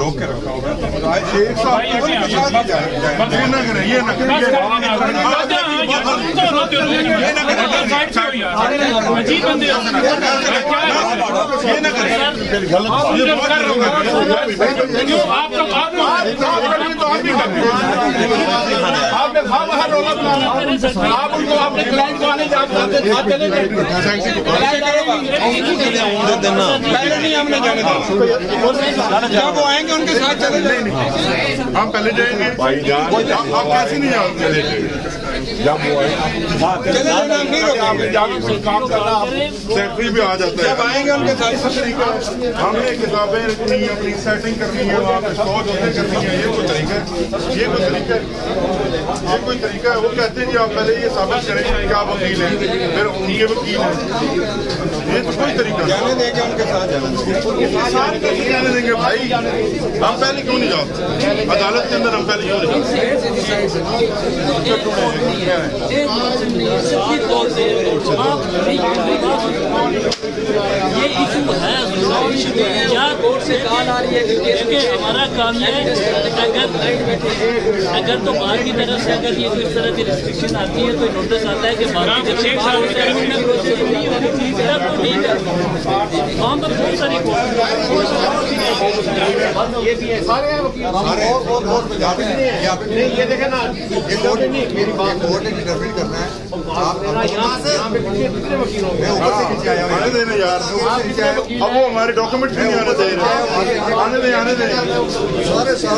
रोक के रखा होगा। शेख साहब ये ना करें, ये ना करें, आप उनको अपने क्लाइंट को आने नहीं हमने जाने दो, जब वो आएंगे उनके साथ चले जाएंगे। हम पहले जाएंगे, आप कैसे नहीं चले जब वो सेक्रेटरी भी आ जाता है, जब आएंगे उनके साथ तरीका। हमने किताबें रखनी है, अपनी सेटिंग करनी है, वहाँ पे स्टॉक करनी है, ये कोई तरीका है? ये कोई तरीका है? ये कोई तरीका है? वो कहते हैं कि आप पहले ये साबित करें कि आप वकील हैं, फिर उनके वकील हैं। ये तो कोई तरीका जाने देंगे उनके साथ जाने देंगे भाई। हम पहले क्यों नहीं जाते अदालत के अंदर? हम पहले क्यों नहीं जाते? ये इशू है, क्या कोर्ट से कॉल आ रही है? क्योंकि हमारा काम है, अगर तो बाहर की तरफ से अगर ये इस तरह की रिस्ट्रिक्शन आती है, कोई नोटिस आता है कि बाहर की तरफ वहाँ पर बहुत सारी ये देखे ना, मेरी बात कोर्ट ने डिटरमिन करना है। आने देना यार, अब वो हमारे डॉक्यूमेंट भी नहीं आने दे रहे। आने दें, आने दें।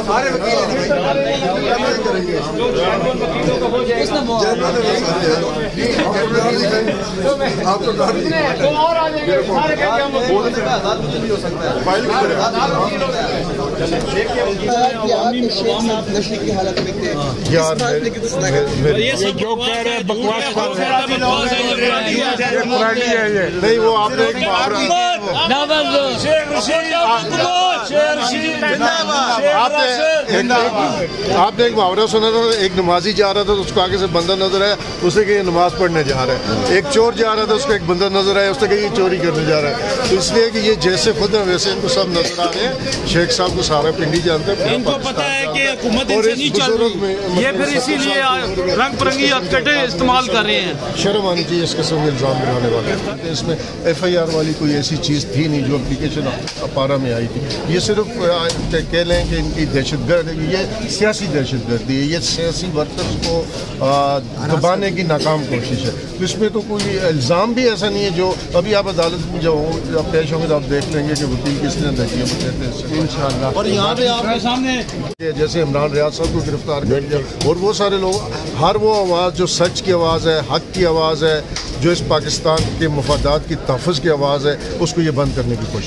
सारे वकील करेंगे। आप तो और आ जाएंगे, सारे कहेंगे हम भी हो सकता है। नशे की हालत में थे यार, ये जो कह रहे हैं बकवास कर रहे हैं, नहीं वो आपने एक आपने एक मुहावरा सुना था, एक नमाजी जा रहा था तो उसको आगे से बंदा नजर आया, उसने कहा ये नमाज पढ़ने जा रहा है। एक चोर जा रहा था, उसको एक बंदा नजर आया, उसने कहा ये चोरी करने जा रहा है। तो इसलिए कि ये जैसे खुद है वैसे इनको सब नजर आ रहे हैं। शेख साहब को सारा पिंडी जानते हैं, इनको पता है कि हुकूमत इनसे नहीं चल रही, ये फिर इसीलिए रंग बिरंगी हथकंडे इस्तेमाल कर रहे हैं। शर्म आनी चाहिए इस किस्म के इल्जाम लगाने वाले। इसमें FIR वाली कोई ऐसी चीज़ थी नहीं जो एप्लीकेशन अपारा में आई थी। ये सिर्फ कह लें कि इनकी दहशतगर्द, ये सियासी दहशतगर्दी है, ये सियासी वर्कर्स को दबाने की नाकाम कोशिश है। तो इसमें तो कोई इल्ज़ाम भी ऐसा नहीं है जो अभी आप अदालत में जब पेश होंगे तो आप देख लेंगे कि वकील किसने देखी है इंशाअल्लाह। और यहाँ पे आपके सामने जैसे इमरान रियाज साहब को गिरफ्तार कर दिया और वो सारे लोग, हर वो आवाज़ जो सच की आवाज़ है, हक की आवाज़ है, जो इस पाकिस्तान के मफादात की तहफ़्फ़ुज़ की आवाज़ है, उसको ये बंद करने की कोशिश